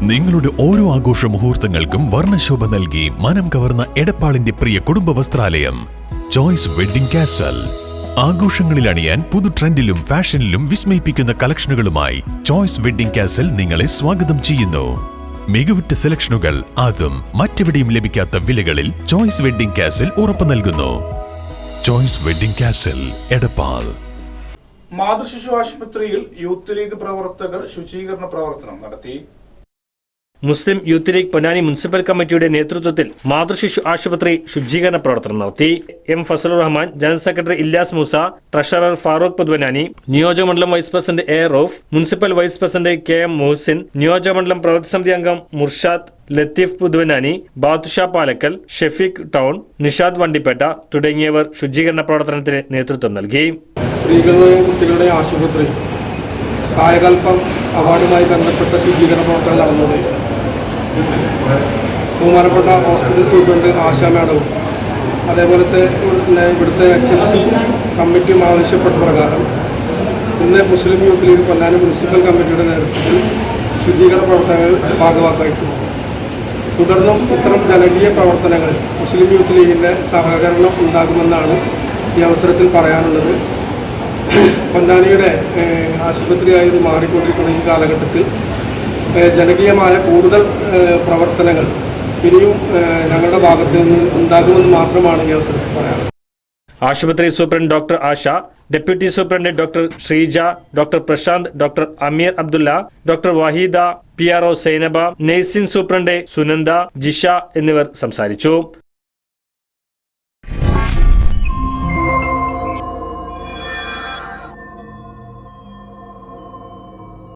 നിങ്ങളുടെ ഓരോ ആഘോഷ മുഹൂർത്തങ്ങൾക്കും വർണ്ണശോഭ നൽകി മനം കവർന്ന എടപ്പാളിന്റെ പ്രിയ കുടുംബ വസ്ത്രാലയം ചോയ്സ് വെഡ്ഡിംഗ് കാസൽ. ആഘോഷങ്ങളിൽ അണിയാൻ പുതു ട്രെൻഡിലും ഫാഷനിലും വിസ്മയിപ്പിക്കുന്ന കളക്ഷനുകളുമായി ചോയ്സ് വെഡ്ഡിംഗ് കാസൽ നിങ്ങളെ സ്വാഗതം ചെയ്യുന്നു. മികവുറ്റ സെലക്ഷനുകൾ അതും മറ്റെവിടെയും ലഭിക്കാത്ത വിലകളിൽ ചോയ്സ് വെഡ്ഡിംഗ് കാസൽ ഉറപ്പു നൽകുന്നു. Choice wedding castle, Edappal. മാതൃശിശു ആശുപത്രിയിൽ യൂത്ത് ലീഗ് പ്രവർത്തകർ ശുചീകരണ പ്രവർത്തനം നടത്തി. Muslim Youth League Ponnani municipal കമ്മിറ്റിയുടെ നേതൃത്വത്തിൽ മാതൃശിശു ആശുപത്രി ശുചീകരണ പ്രവർത്തനം നടത്തി. M Fazlur Rahman, general secretary Ilyas Moosa, treasurer Farooq Puthuvanani, നിയോജകമണ്ഡലം vice president A Rauf, municipal vice president K M Muhsin, നിയോജകമണ്ഡലം പ്രവർത്തക സമിതി അംഗം മുർഷാദ്, ലത്തീഫ് പുതുവനാനി, ബാദുഷാ പാലക്കൽ, ഷെഫീഖ് ടൗൺ, നിഷാദ് വണ്ടിപ്പേട്ട തുടങ്ങിയവർ ശുചീകരണ പ്രവർത്തനത്തിന് നേതൃത്വം നൽകി. സ്ത്രീകളുടെയും കുട്ടികളുടെയും ആശുപത്രി കായകൽപ്പം അവാർഡുമായി ബന്ധപ്പെട്ട ശുചീകരണ പ്രവർത്തനം നടന്നുകൊണ്ടിരിക്കുന്നു. ബഹുമാനപ്പെട്ട ഹോസ്പിറ്റൽ സൂപ്രണ്ട് ആശാ മാഡവും അതേപോലത്തെ ഇവിടുത്തെ HMC കമ്മിറ്റിയും ആവശ്യപ്പെട്ട പ്രകാരം ഇന്ന് മുസ്ലിം യൂത്ത് ലീഗ് പൊന്നാനി മുനിസിപ്പൽ കമ്മിറ്റിയുടെ നേതൃത്വത്തിൽ ശുചീകരണ പ്രവർത്തനങ്ങൾ ഭാഗമാക്കിയിട്ടുണ്ട്. തുടർന്നും ഇത്തരം ജനകീയ പ്രവർത്തനങ്ങൾ മുസ്ലിം യൂത്ത് ലീഗിൻ്റെ സഹകരണം ഉണ്ടാകുമെന്നാണ് ഈ അവസരത്തിൽ പറയാനുള്ളത്. പൊന്നാനിയുടെ ആശുപത്രിയായി മാറിക്കൊണ്ടിരിക്കുന്ന ഈ കാലഘട്ടത്തിൽ ജനകീയമായ കൂടുതൽ പ്രവർത്തനങ്ങൾ ഇനിയും ഞങ്ങളുടെ ഭാഗത്ത് നിന്ന് ഉണ്ടാകുമെന്ന് മാത്രമാണ് ഈ അവസരത്തിൽ പറയാനുള്ളത്. ആശുപത്രി superintendent doctor Asha, deputy superintendent doctor Sreeja, doctor Prashanth, doctor Ameer Abdulla, doctor Waheeda, PRO Sainaba, nursing superintendent Sunanda, Jisha എന്നിവർ സംസാരിച്ചു.